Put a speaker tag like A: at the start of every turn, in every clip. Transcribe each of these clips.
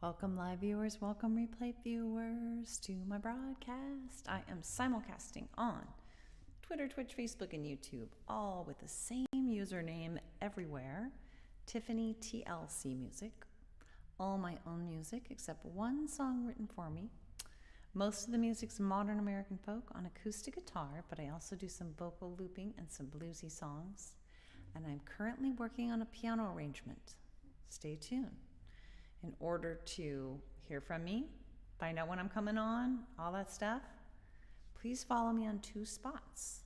A: Welcome, live viewers. Welcome, replay viewers, to my broadcast. I am simulcasting on Twitter, Twitch, Facebook, and YouTube, all with the same username everywhere, Tiffany TLC Music. All my own music, except one song written for me. Most of the music's modern American folk on acoustic guitar, but I also do some vocal looping and some bluesy songs. And I'm currently working on a piano arrangement. Stay tuned. In order to hear from me, find out when I'm coming on, all that stuff, please follow me on two spots.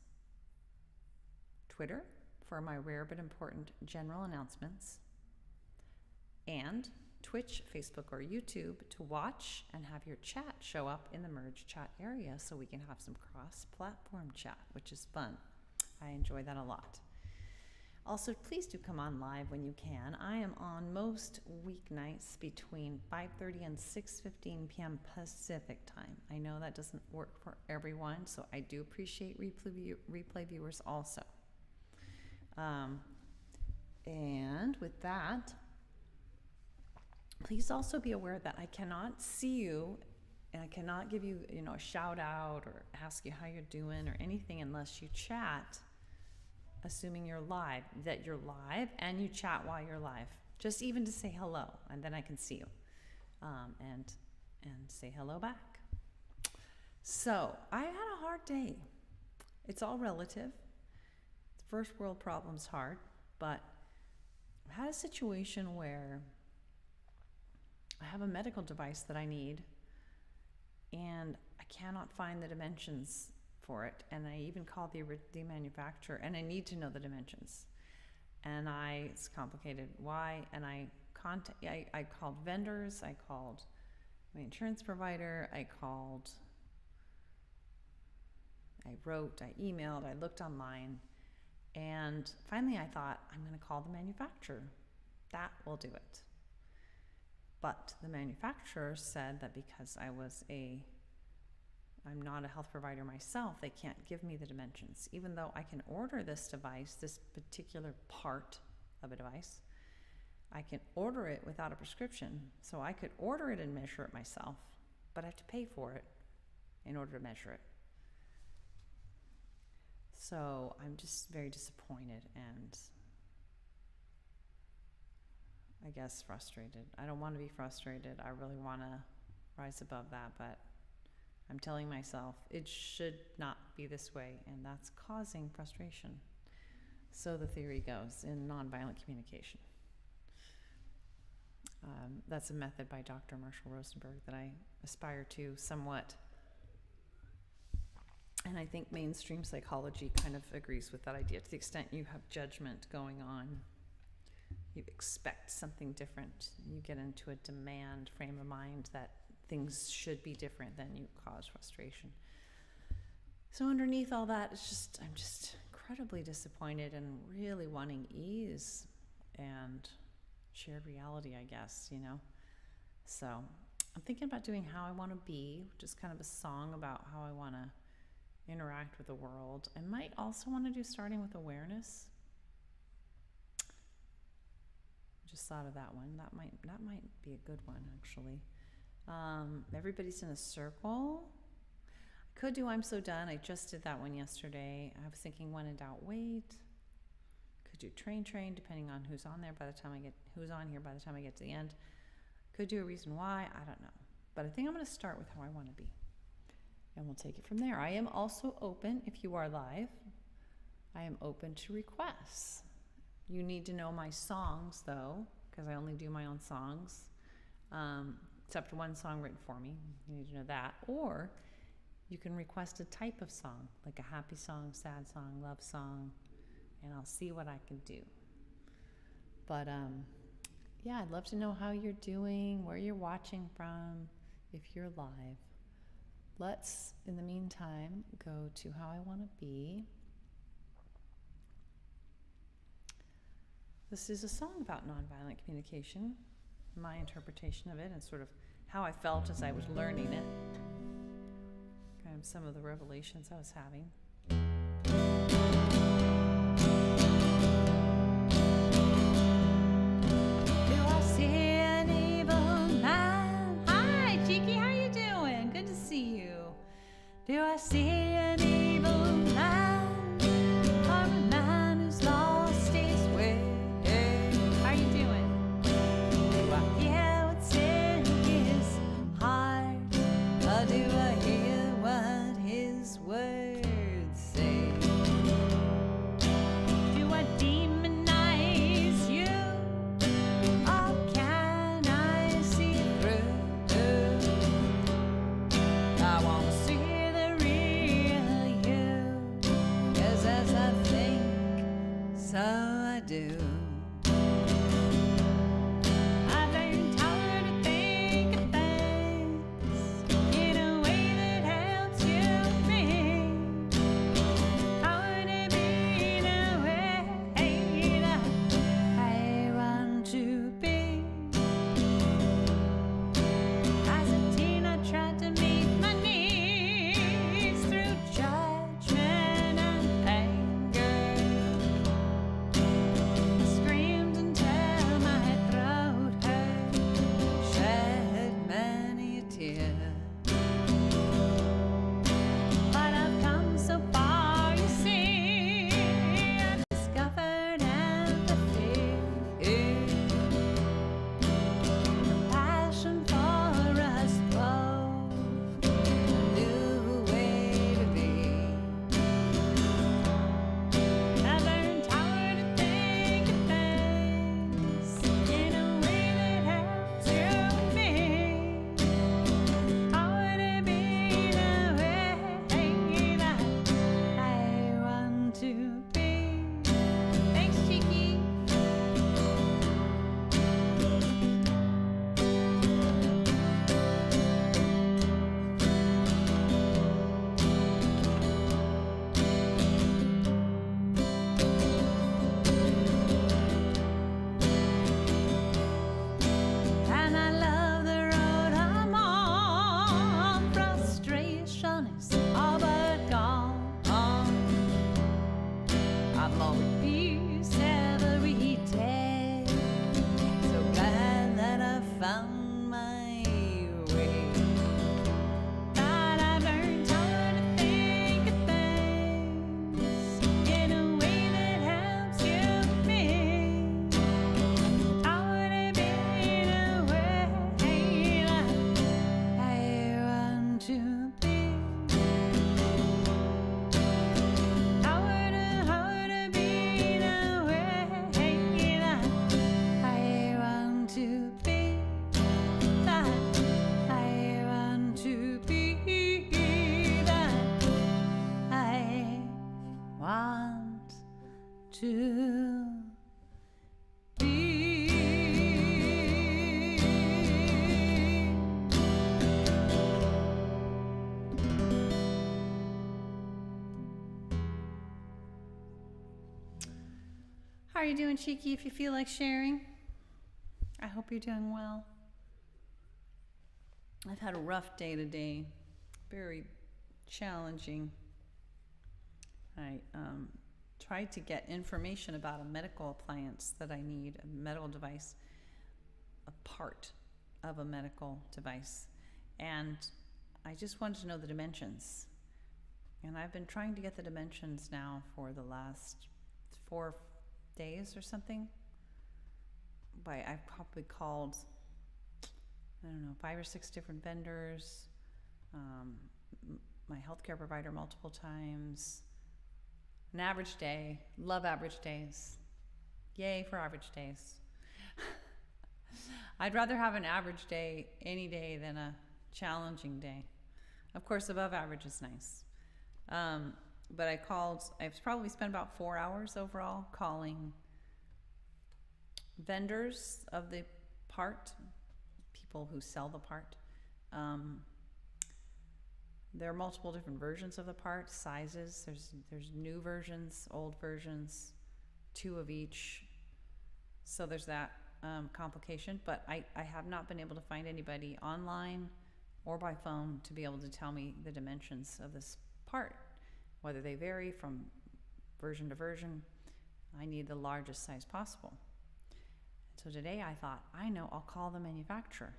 A: Twitter for my rare but important general announcements, and Twitch, Facebook, or YouTube to watch and have your chat show up in the merge chat area so we can have some cross-platform chat, which is fun. I enjoy that a lot. Also, please do come on live when you can. I am on most weeknights between 5:30 and 6:15 p.m. Pacific time. I know that doesn't work for everyone, so I do appreciate replay viewers also. And with that, please also be aware that I cannot see you and I cannot give you, a shout out or ask you how you're doing or anything unless you chat, assuming you're live, that you're live and you chat while you're live, just even to say hello, and then I can see you and say hello back. So I had a hard day. It's all relative. First world problem's hard, but I had a situation where I have a medical device that I need and I cannot find the dimensions for it, and I even called the manufacturer, and I need to know the dimensions, and it's complicated. Why? And I called vendors, I called my insurance provider, I wrote, I emailed, I looked online, and finally I thought, I'm going to call the manufacturer. That will do it. But the manufacturer said that because I'm not a health provider myself, they can't give me the dimensions. Even though I can order this device, this particular part of a device, I can order it without a prescription. So I could order it and measure it myself, but I have to pay for it in order to measure it. So I'm just very disappointed and I guess frustrated. I don't want to be frustrated. I really want to rise above that, but I'm telling myself it should not be this way, and that's causing frustration. So the theory goes in nonviolent communication. That's a method by Dr. Marshall Rosenberg that I aspire to somewhat. And I think mainstream psychology kind of agrees with that idea. To the extent you have judgment going on, you expect something different, you get into a demand frame of mind that things should be different, then you cause frustration. So underneath all that, I'm just incredibly disappointed and really wanting ease and shared reality, I guess, So I'm thinking about doing How I Want to Be, which is kind of a song about how I want to interact with the world. I might also want to do Starting with Awareness. Just thought of that one. That might be a good one, actually. Everybody's in a circle. I could do I'm So Done. I just did that one yesterday. I was thinking When in Doubt, Wait. Could do Train, depending on who's on here by the time I get to the end. Could do A Reason Why. I don't know. But I think I'm going to start with How I Want to Be. And we'll take it from there. I am also open, if you are live, I am open to requests. You need to know my songs, though, because I only do my own songs. Except one song written for me. You need to know that. Or you can request a type of song, like a happy song, sad song, love song, and I'll see what I can do. But yeah, I'd love to know how you're doing, where you're watching from, if you're live. Let's, in the meantime, go to How I Want to Be. This is a song about nonviolent communication, my interpretation of it, and sort of how I felt as I was learning it, kind of some of the revelations I was having. Do I see an evil man Do I see an evil man, or a man who's lost his way? How you doing? Do I hear what's in his heart, or do I hear what his words say? Do I demonize you, or can I see through? I wanna see the real you, 'cause as I think, so I do. I've learned how to think of things in a way that helps you and me. How would it be the way that I want to be? As a teen, I tried to meet my needs through judgment and anger. I screamed until my throat hurt, shed many a tear. But I've come so far, you see. I've discovered empathy, passion for us both, a new way to be. I've learned how to think of things in a way that helps you and me. How would it be the way that I want to be? Thanks, Cheeky. And I love the road I'm on. Frustration is all but gone. I'm more at peace every day. So glad that I found my way. That I've learned how to think of things in a way that helps you and me. How would it be the way that I want to be? How would it be the way that I want to be? That I want to be. That I want to be. How are you doing, Cheeky? If you feel like sharing, I hope you're doing well. I've had a rough day today, very challenging. I tried to get information about a medical appliance that I need, a medical device, a part of a medical device. And I just wanted to know the dimensions. And I've been trying to get the dimensions now for the last 4 days or something. I've probably called, I don't know, 5 or 6 different vendors, my healthcare provider multiple times. An average day. Love average days. Yay for average days. I'd rather have an average day any day than a challenging day. Of course, above average is nice. But I've probably spent about 4 hours overall calling vendors of the part, people who sell the part. There are multiple different versions of the part, sizes. There's new versions, old versions, 2 of each. So there's that complication. But I have not been able to find anybody online or by phone to be able to tell me the dimensions of this part, whether they vary from version to version. I need the largest size possible. So today I thought, I know, I'll call the manufacturer.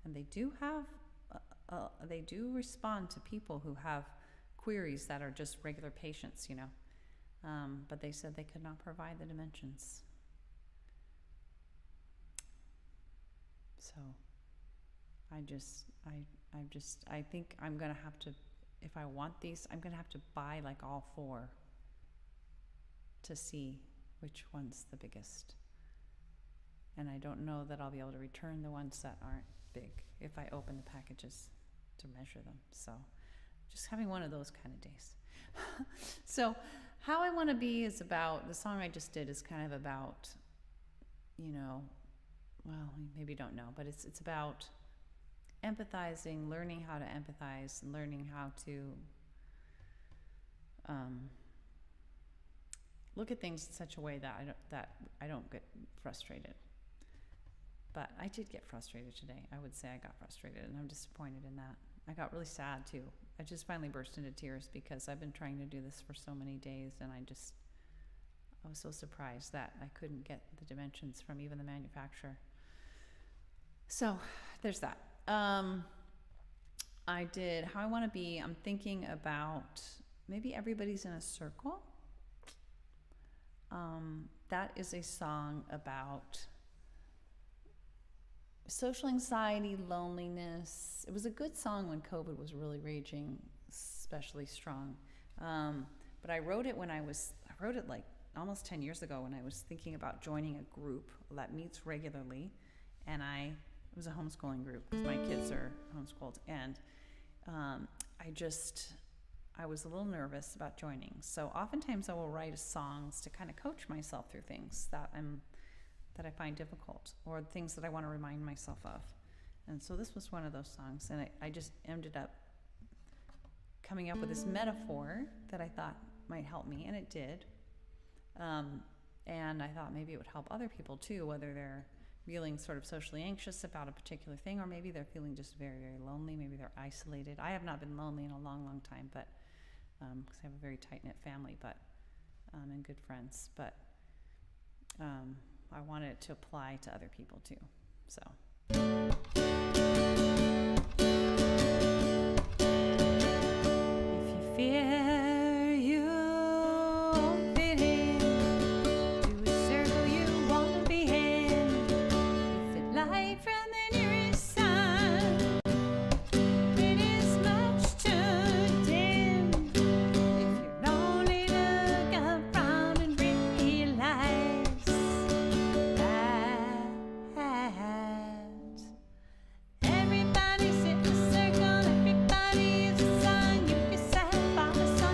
A: And they do have they do respond to people who have queries that are just regular patients, you know. But they said they could not provide the dimensions. So I think I'm going to have to, if I want these, I'm going to have to buy like all 4 to see which one's the biggest. And I don't know that I'll be able to return the ones that aren't big if I open the packages to measure them. So just having one of those kind of days. So How I Want to Be is about, the song I just did is kind of about, you know, well, maybe you don't know, but it's about empathizing, learning how to empathize, and learning how to look at things in such a way that I don't get frustrated. But I did get frustrated today. I would say I got frustrated, and I'm disappointed in that. I got really sad too. I just finally burst into tears because I've been trying to do this for so many days, and I was so surprised that I couldn't get the dimensions from even the manufacturer. So there's that. I did How I Want to Be. I'm thinking about maybe Everybody's in a Circle. That is a song about social anxiety, loneliness. It was a good song when COVID was really raging, especially strong. But I wrote it like almost 10 years ago when I was thinking about joining a group that meets regularly. And it was a homeschooling group because my kids are homeschooled. And I was a little nervous about joining. So oftentimes I will write songs to kind of coach myself through things that I find difficult, or things that I want to remind myself of. And so this was one of those songs, and I just ended up coming up with this metaphor that I thought might help me, and it did. And I thought maybe it would help other people too, whether they're feeling sort of socially anxious about a particular thing, or maybe they're feeling just very, very lonely. Maybe they're isolated. I have not been lonely in a long, long time, but because I have a very tight-knit family, but and good friends. But I wanted it to apply to other people too. So. If you fear you won't fit in to a circle you want to be in, if it light from the nearest sun, it is much too dim. If you're lonely, look around and realize that everybody's in a circle, everybody is a sun. You yourself are a sun.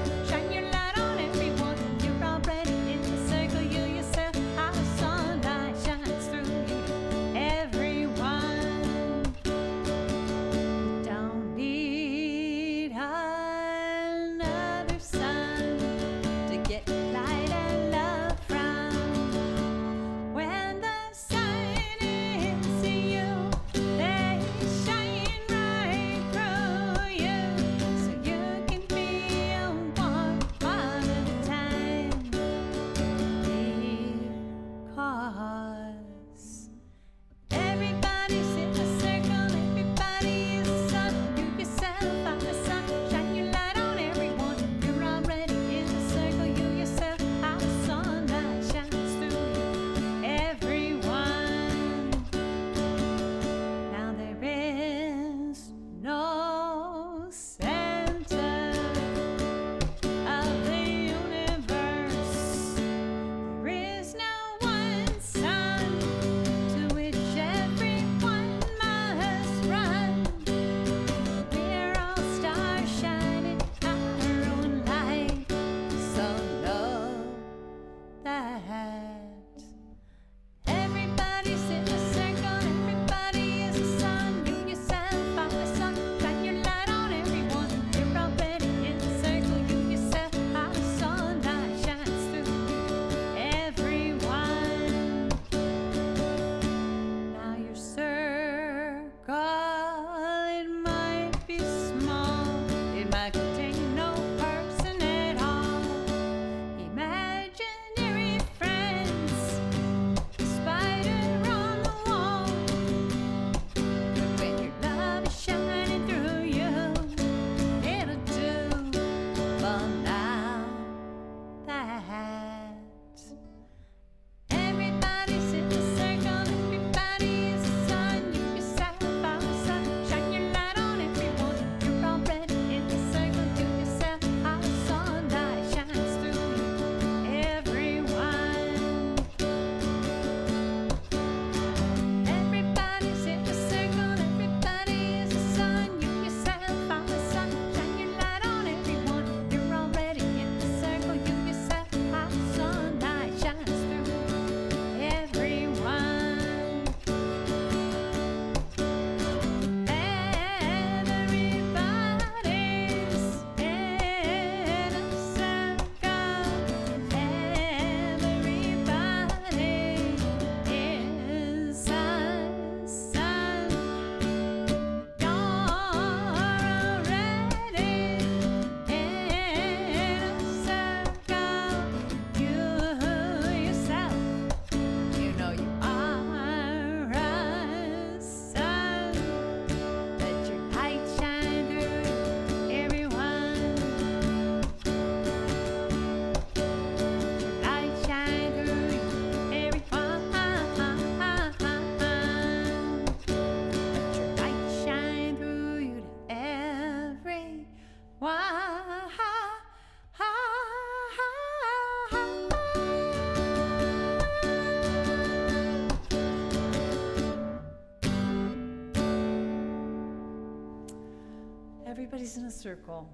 A: everybody's in a circle.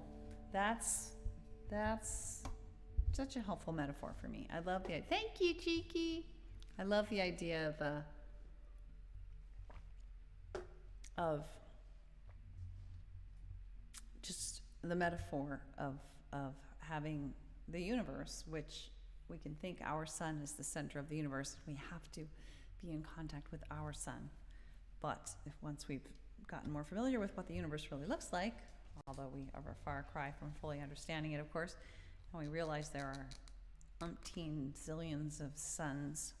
A: That's such a helpful metaphor for me. I love the, thank you, Cheeky. I love the idea of just the metaphor of having the universe, which we can think our sun is the center of the universe. We have to be in contact with our sun. But if once we've gotten more familiar with what the universe really looks like, although we are a far cry from fully understanding it, of course, and we realize there are umpteen zillions of suns.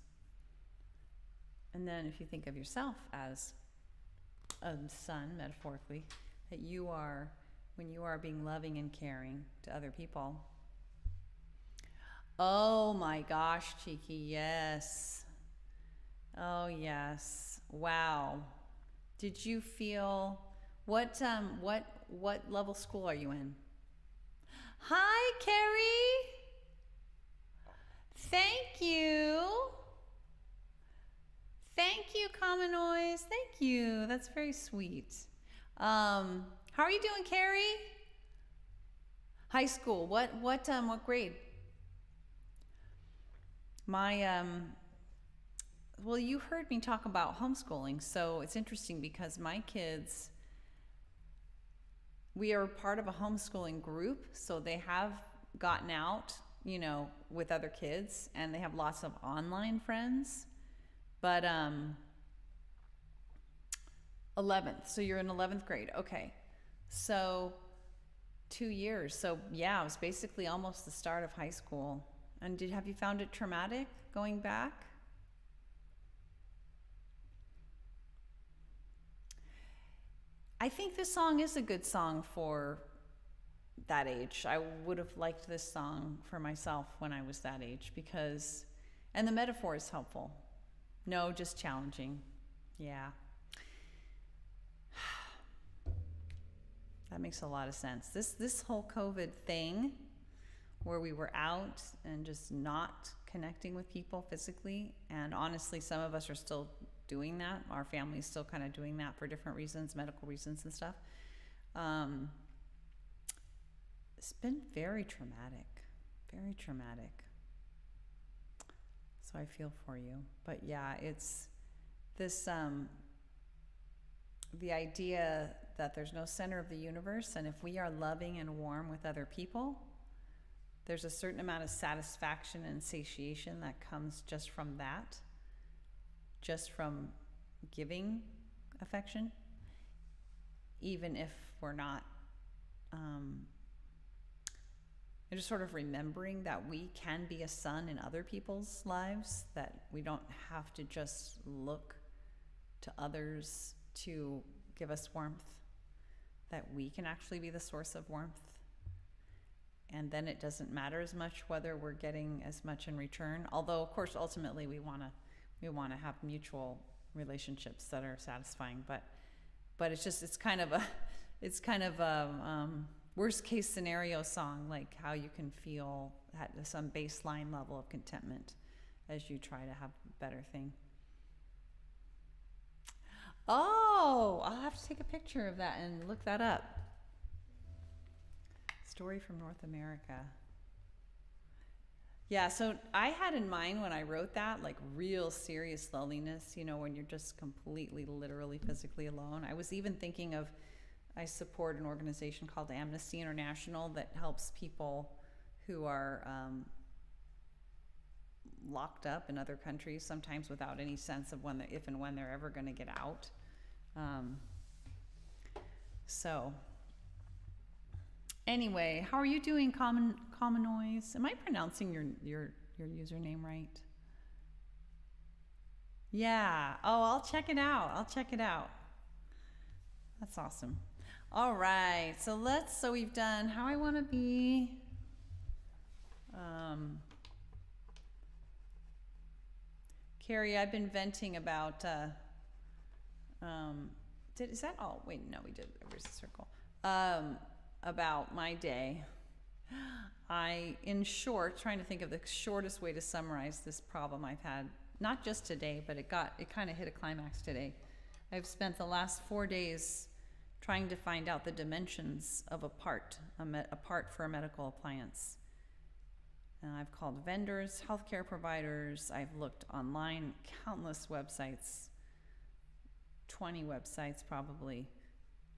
A: And then if you think of yourself as a sun, metaphorically, that you are, when you are being loving and caring to other people. Oh my gosh, Cheeky, yes. Oh yes. Wow. Did you feel, what level school are you in? Hi, Carrie. Thank you. Thank you, Common Noise. Thank you. That's very sweet. How are you doing, Carrie? High school. What grade? Well, you heard me talk about homeschooling, so it's interesting because my kids, we are part of a homeschooling group, so they have gotten out, with other kids, and they have lots of online friends. But 11th, so you're in 11th grade. Okay, so 2 years. So yeah, it was basically almost the start of high school. And have you found it traumatic going back? I think this song is a good song for that age. I would have liked this song for myself when I was that age because, and the metaphor is helpful. No, just challenging. Yeah. That makes a lot of sense. This whole COVID thing where we were out and just not connecting with people physically, and honestly, some of us are still doing that. Our family's still kind of doing that for different reasons, medical reasons and stuff. It's been very traumatic, very traumatic. So I feel for you. But yeah, it's this, the idea that there's no center of the universe, and if we are loving and warm with other people, there's a certain amount of satisfaction and satiation that comes just from that, just from giving affection, even if we're not, and just sort of remembering that we can be a sun in other people's lives, that we don't have to just look to others to give us warmth, that we can actually be the source of warmth. And then it doesn't matter as much whether we're getting as much in return. Although, of course, ultimately we want to have mutual relationships that are satisfying. But it's kind of a worst case scenario song, like how you can feel at some baseline level of contentment as you try to have a better thing. Oh, I'll have to take a picture of that and look that up. Story from North America. Yeah, so I had in mind when I wrote that, like real serious loneliness, when you're just completely, literally, physically alone. I was even thinking of, I support an organization called Amnesty International that helps people who are locked up in other countries, sometimes without any sense of if and when they're ever going to get out. So anyway, how are you doing, Common Noise? Am I pronouncing your username right? Yeah. Oh, I'll check it out. That's awesome. All right. So we've done how I want to be. Carrie, I've been venting about, is that all? Wait, no, we did. Where's the circle? About my day. In short, trying to think of the shortest way to summarize this problem I've had, not just today, but it kind of hit a climax today. I've spent the last 4 days trying to find out the dimensions of a part for a medical appliance. And I've called vendors, healthcare providers. I've looked online, countless websites, 20 websites probably.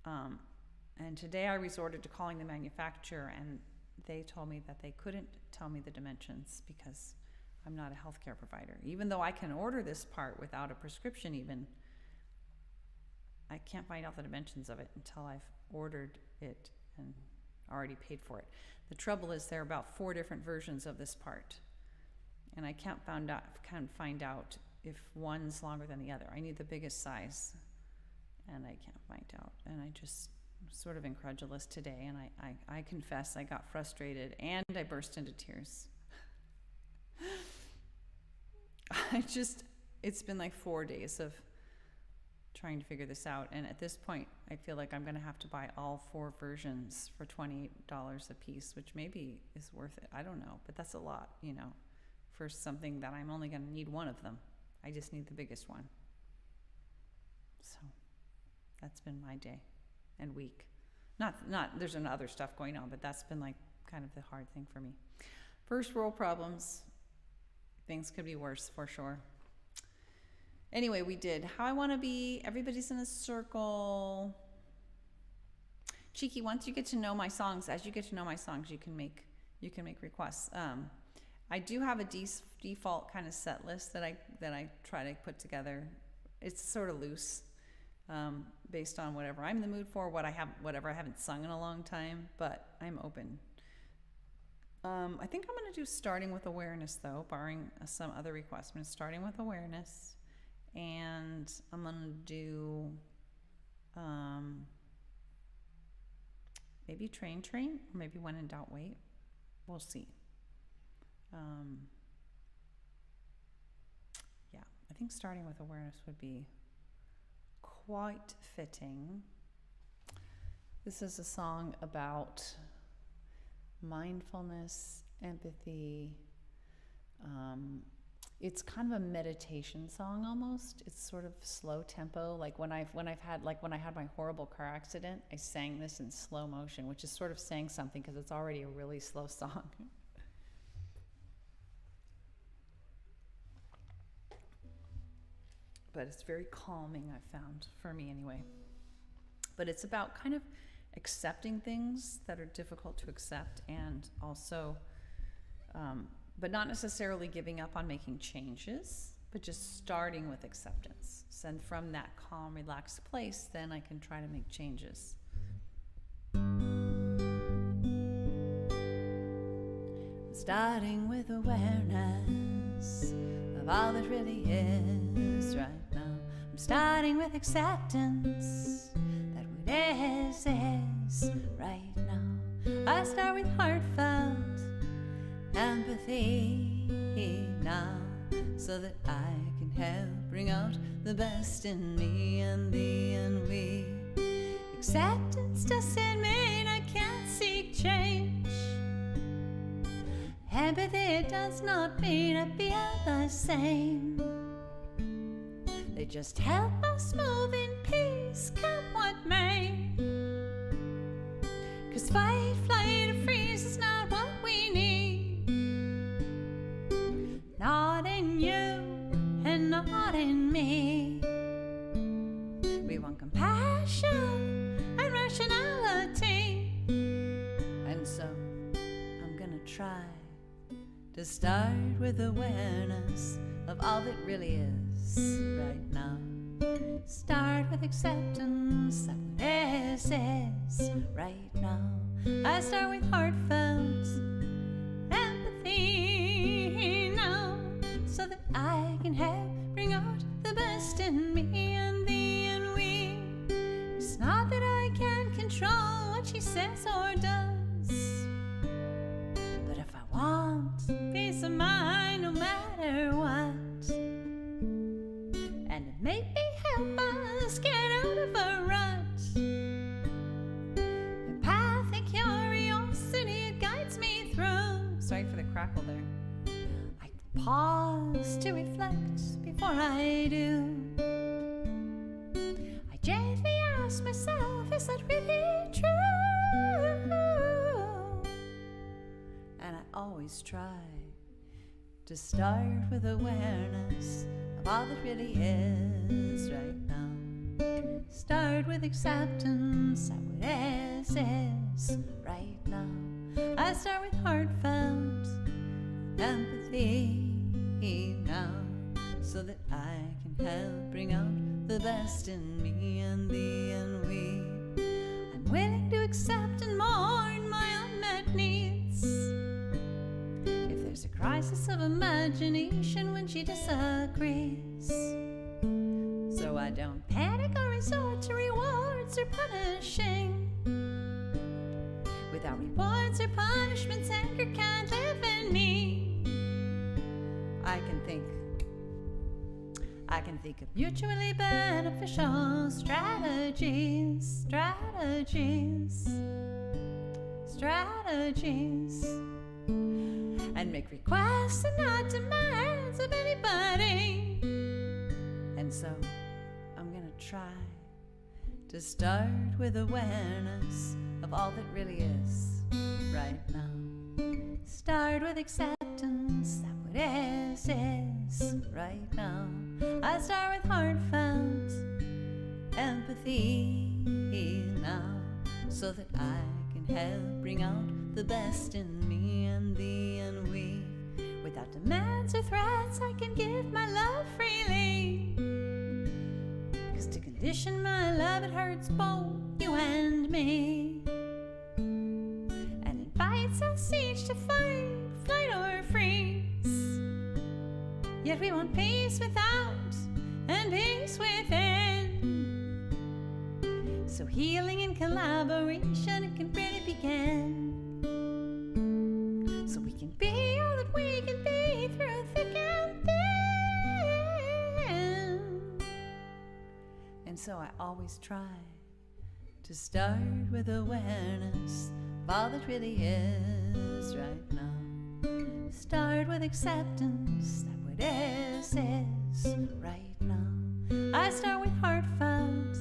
A: And today I resorted to calling the manufacturer, and they told me that they couldn't tell me the dimensions because I'm not a healthcare provider. Even though I can order this part without a prescription even, I can't find out the dimensions of it until I've ordered it and already paid for it. The trouble is there are about 4 different versions of this part, and I can't find out if one's longer than the other. I need the biggest size, and I can't find out. And I just sort of incredulous today, and I confess I got frustrated and I burst into tears. It's been like 4 days of trying to figure this out, and at this point I feel like I'm gonna have to buy all 4 versions for $28 a piece, which maybe is worth it. I don't know, but that's a lot, for something that I'm only gonna need one of them. I just need the biggest one. So that's been my day and week. Not there's other stuff going on, but that's been like kind of the hard thing for me. First world problems. Things could be worse for sure. Anyway, we did How I Want to Be, Everybody's in a Circle. Cheeky, once you get to know my songs, as you get to know my songs, you can make requests. I do have a default kind of set list that I try to put together. It's sort of loose, based on whatever I'm in the mood for, whatever I haven't sung in a long time, but I'm open. I think I'm going to do Starting with Awareness, though, barring some other requests. I'm going to Starting with Awareness, and I'm going to do maybe Train, or maybe When in Doubt, Wait. We'll see. Yeah, I think Starting with Awareness would be quite fitting. This is a song about mindfulness, empathy. It's kind of a meditation song almost. It's sort of slow tempo. Like when I had my horrible car accident, I sang this in slow motion, which is sort of saying something because it's already a really slow song. But it's very calming, I've found, for me anyway. But it's about kind of accepting things that are difficult to accept, and also, but not necessarily giving up on making changes, but just starting with acceptance. And from that calm, relaxed place, then I can try to make changes. Starting with awareness of all that really is right now. I'm starting with acceptance that what is right now. I start with heartfelt empathy now, so that I can help bring out the best in me and thee and we. Acceptance doesn't mean I can't seek change. Empathy does not mean I feel the same. They just help us move in peace, come what may. 'Cause fight, flight, or freeze is not what we need. Not in you and not in me. We want compassion and rationality. And so I'm gonna try to start with awareness of all that really is right now. Start with acceptance that what is right now. I start with heartfelt empathy now, so that I can help bring out the best in me and thee and we. It's not that I can't control what she says or does, but if I want peace of mind no matter what, and it may be help us get out of a rut. Empathic curiosity, it guides me through. Sorry for the crackle there. I pause to reflect before I do. I gently ask myself, is that really true? And I always try to start with awareness of all that really is right now. Start with acceptance of what is right now. I start with heartfelt empathy now, so that I can help bring out the best in me and thee and we. I'm willing to accept and mourn my unmet needs. If there's a crisis of imagination when she disagrees, so I don't panic or resort to rewards or punishing. Without rewards or punishments, anger can't live in me. I can think of mutually beneficial strategies, and make requests and not demands of anybody. And so I'm gonna try to start with awareness of all that really is right now. Start with acceptance that what is right now. I start with heartfelt empathy now, so that I can help bring out the best in me and thee and we. Without demands or threats, I can give my love freely. 'Cause to condition my love, it hurts both you and me, and invites us each to fight, flight or freeze. Yet we want peace without and peace within. So healing and collaboration, it can really begin. So we can be all that we can be through thick and thin. And so I always try to start with awareness of all that really is right now. Start with acceptance that what is right now. I start with heartfelt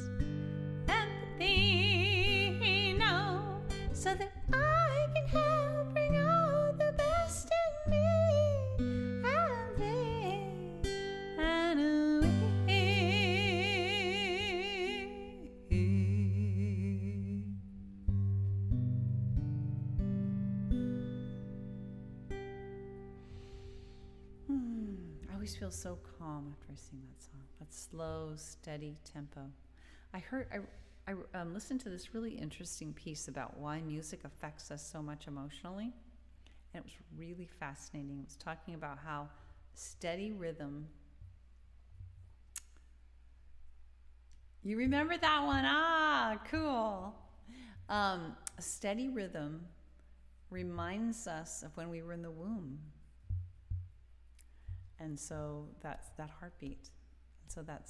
A: empathy now, so that I can help bring out the best in me and thee and we. I always feel so calm after I sing that song. That slow, steady tempo. I listened to this really interesting piece about why music affects us so much emotionally, and it was really fascinating. It was talking about how steady rhythm. You remember that one? Ah, cool. A steady rhythm reminds us of when we were in the womb. And so that's that heartbeat. And so that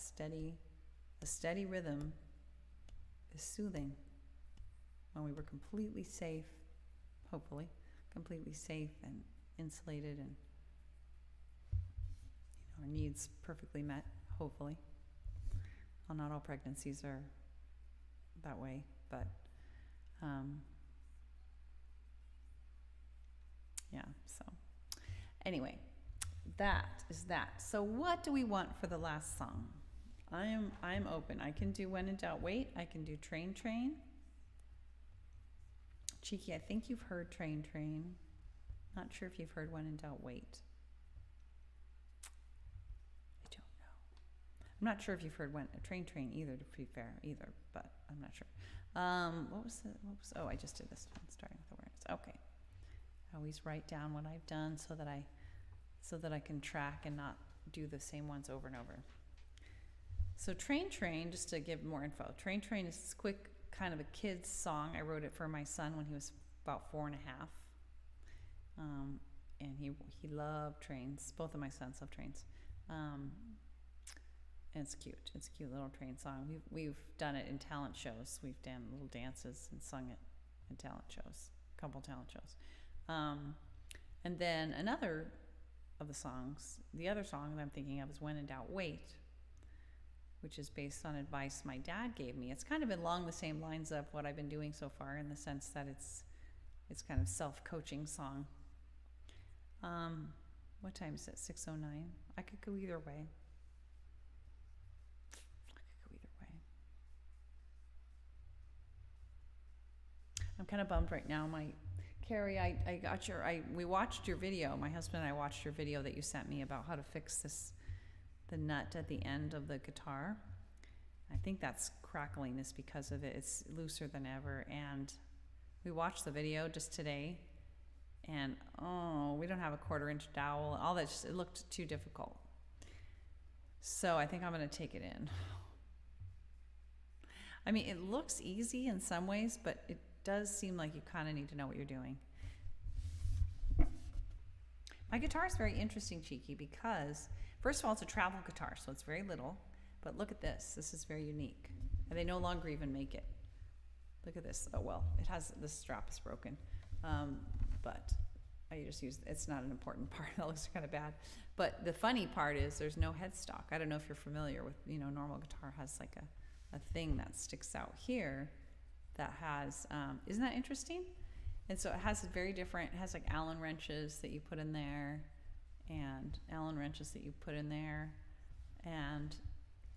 A: a steady rhythm is soothing when we were completely safe, hopefully, completely safe and insulated, and our needs perfectly met, hopefully. Well, not all pregnancies are that way, but yeah, so anyway, that is that. So what do we want for the last song? I'm open. I can do When in Doubt Wait. I can do Train Train. Cheeky, I think you've heard Train Train. Not sure if you've heard When in Doubt Wait. I don't know. I'm not sure if you've heard Train Train either, to be fair, either, but I'm not sure. Oh, I just did this one, starting with awareness. Okay. I always write down what I've done so that I can track and not do the same ones over and over. So Train Train, just to give more info, Train Train is this quick kind of a kid's song. I wrote it for my son when he was about 4.5. And he loved trains. Both of my sons love trains. And it's cute. It's a cute little train song. We've done it in talent shows. We've done little dances and sung it in talent shows, a couple talent shows. And then another of the songs, the other song that I'm thinking of is When in Doubt Wait. which is based on advice my dad gave me. It's kind of along the same lines of what I've been doing so far, in the sense that it's kind of self-coaching song. What time is it? 6:09. I could go either way. I'm kind of bummed right now. Carrie, we watched your video. My husband and I watched your video that you sent me about how to fix the nut at the end of the guitar. I think that's crackling is because of it. It's looser than ever. And we watched the video just today, and we don't have a 1/4-inch dowel. All that, it looked too difficult. So I think I'm going to take it in. I mean, it looks easy in some ways, but it does seem like you kind of need to know what you're doing. My guitar is very interesting, Cheeky, because first of all, it's a travel guitar, so it's very little. But look at this. This is very unique. And they no longer even make it. Look at this. Oh, well, this strap is broken. But I just use, it's not an important part. That looks kind of bad. But the funny part is there's no headstock. I don't know if you're familiar with, normal guitar has like a thing that sticks out here that has, isn't that interesting? And so it has it has like Allen wrenches that you put in there, and Allen wrenches that you put in there. And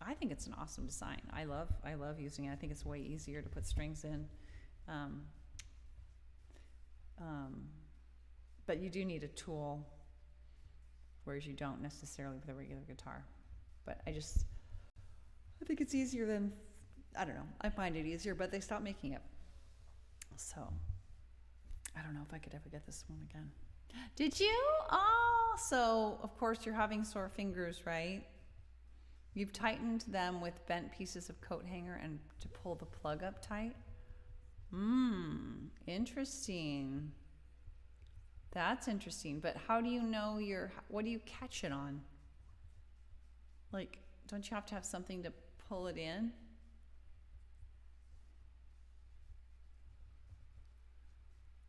A: I think it's an awesome design. I love using it. I think it's way easier to put strings in. But you do need a tool, whereas you don't necessarily with a regular guitar. But I think it's easier than, I don't know. I find it easier, but they stopped making it. So I don't know if I could ever get this one again. Did you? Oh, so of course you're having sore fingers, right? You've tightened them with bent pieces of coat hanger and to pull the plug up tight. Interesting. That's interesting. But how do you know what do you catch it on? Like, don't you have to have something to pull it in?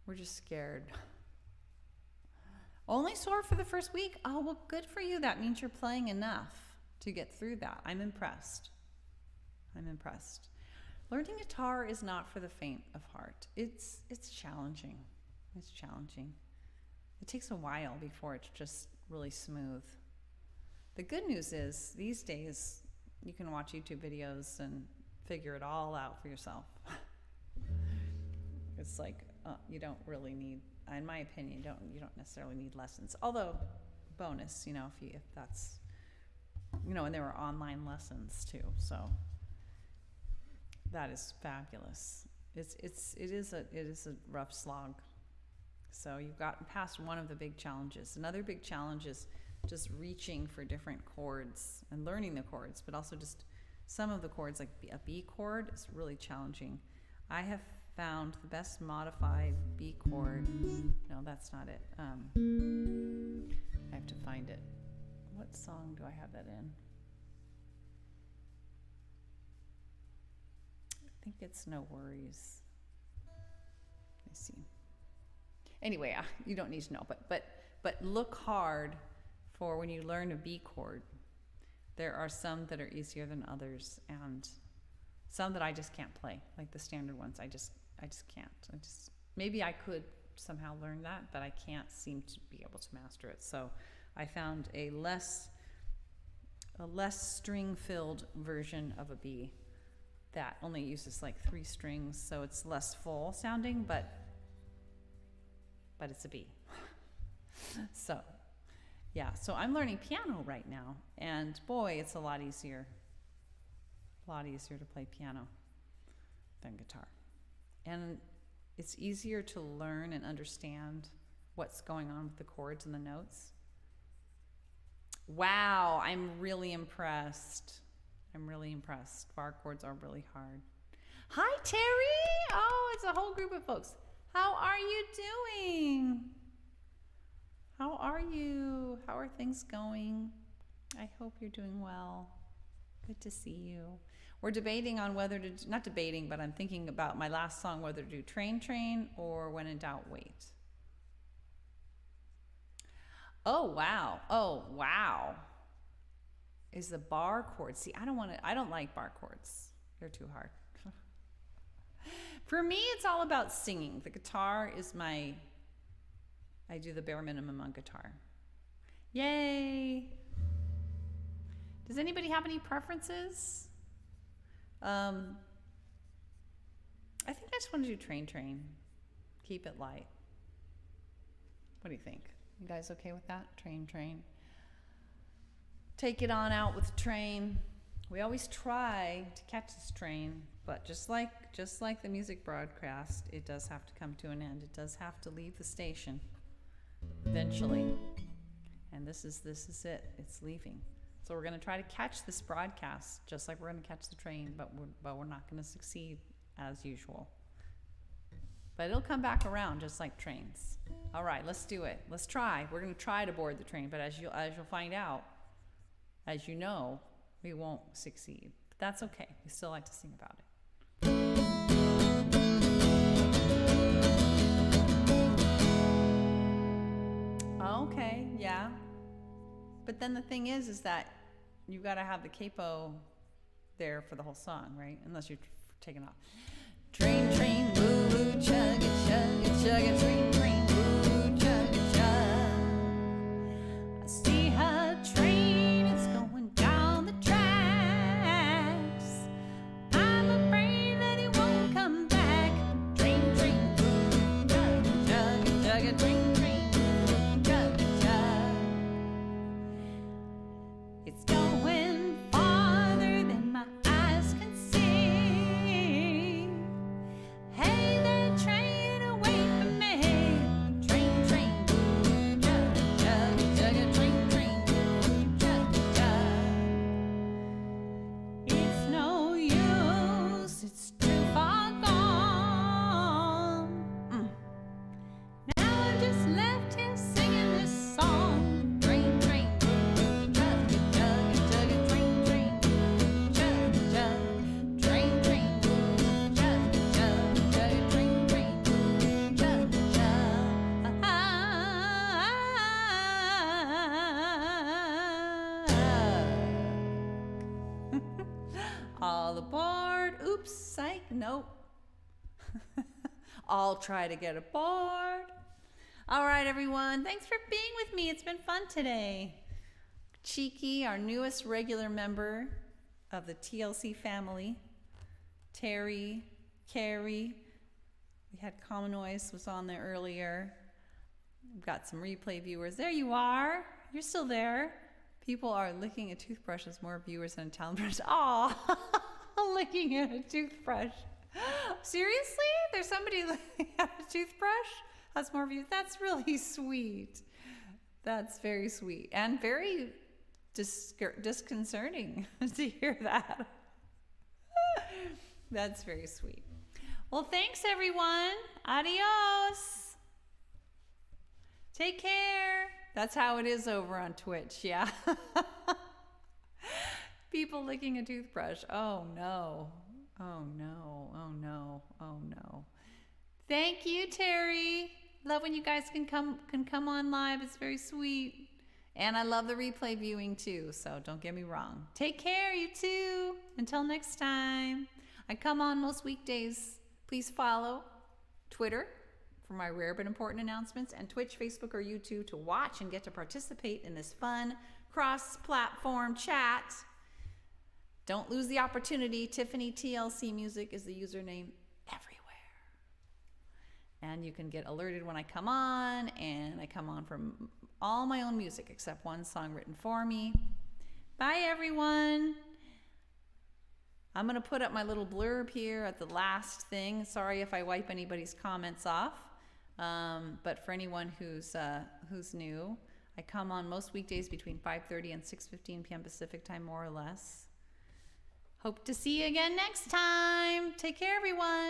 A: We're just scared. Only sore for the first week? Oh, well, good for you. That means you're playing enough to get through that. I'm impressed. Learning guitar is not for the faint of heart. It's challenging. It takes a while before it's just really smooth. The good news is these days you can watch YouTube videos and figure it all out for yourself. It's like you don't really need, in my opinion, you don't necessarily need lessons. Although bonus, if that's, and there are online lessons too. So that is fabulous. It is a rough slog. So you've gotten past one of the big challenges. Another big challenge is just reaching for different chords and learning the chords, but also just some of the chords, like a B chord, is really challenging. I have found the best modified B chord. No, that's not it. I have to find it. What song do I have that in? I think it's No Worries. Let me see. Anyway, you don't need to know, but look hard for when you learn a B chord. There are some that are easier than others, and some that I just can't play, like the standard ones. I just can't. Maybe I could somehow learn that, but I can't seem to be able to master it. So I found a less string-filled version of a B that only uses like 3 strings, so it's less full sounding, but it's a B. So yeah, so I'm learning piano right now, and boy, it's a lot easier to play piano than guitar. And it's easier to learn and understand what's going on with the chords and the notes. Wow, I'm really impressed. Bar chords are really hard. Hi, Terry. Oh, it's a whole group of folks. How are you doing? How are you? How are things going? I hope you're doing well. Good to see you. We're debating on whether to, not debating, but I'm thinking about my last song, whether to do Train Train or When in Doubt, Wait. Oh, wow. is the bar chords. See, I don't like bar chords. They're too hard. For me, it's all about singing. The guitar is I do the bare minimum on guitar. Yay! Does anybody have any preferences? I think I just want to do Train Train. Keep it light. What do you think? You guys okay with that? Train Train. Take it on out with the train. We always try to catch this train, but just like the music broadcast, it does have to come to an end. It does have to leave the station eventually. And this is it. It's leaving. So we're going to try to catch this broadcast just like we're going to catch the train, but we're not going to succeed as usual. But it'll come back around just like trains. All right, let's do it. Let's try. We're going to try to board the train, but as you'll find out, as you know, we won't succeed. But that's okay. We still like to sing about it. Okay, yeah. But then the thing is that you got to have the capo there for the whole song, right? Unless you're taking off. Train, train, woo, woo, chug it, chug it, chug it, train, train, woo, woo, chug it, chug. I see her train, it's going down the tracks. I'm afraid that it won't come back. Train, train, woo, woo, chug it, chug it, chug it, train, train, woo, woo, chug it, chug. It's going farther than my eyes can see. Hey there, train, away from me. Train, train, woo, chug, chug, chug, train, train, woo, chug, chug. It's no use, it's too far gone. Now I'm just left here singing this song. Train, train, woo, chug, chug, chug, train, train, woo, chug, chug. Train, train, woo, chug, chug, chug, train, train, woo, chug, chug. All aboard. Oops, psych, nope. I'll try to get aboard. All right, everyone. Thanks for being with me. It's been fun today. Cheeky, our newest regular member of the TLC family. Terry, Carrie. We had Common Noise was on there earlier. We've got some replay viewers. There you are. You're still there. People are licking a toothbrush as more viewers than a talent brush. Aw, licking at a toothbrush. Seriously? There's somebody licking at a toothbrush? Has more views? That's really sweet. That's very sweet and very disconcerting to hear that. That's very sweet. Well, thanks everyone. Adios. Take care. That's how it is over on Twitch, yeah. People licking a toothbrush. Oh no. Oh no. Oh no. Oh no. Thank you, Terry. Love when you guys can come on live. It's very sweet. And I love the replay viewing too, so don't get me wrong. Take care, you too. Until next time. I come on most weekdays. Please follow Twitter for my rare but important announcements, and Twitch, Facebook, or YouTube to watch and get to participate in this fun cross-platform chat. Don't lose the opportunity. Tiffany TLC Music is the username everywhere. And you can get alerted when I come on, and I come on from all my own music except one song written for me. Bye, everyone. I'm going to put up my little blurb here at the last thing. Sorry if I wipe anybody's comments off. But for anyone who's new, I come on most weekdays between 5:30 and 6:15 p.m. Pacific time, more or less. Hope to see you again next time. Take care, everyone.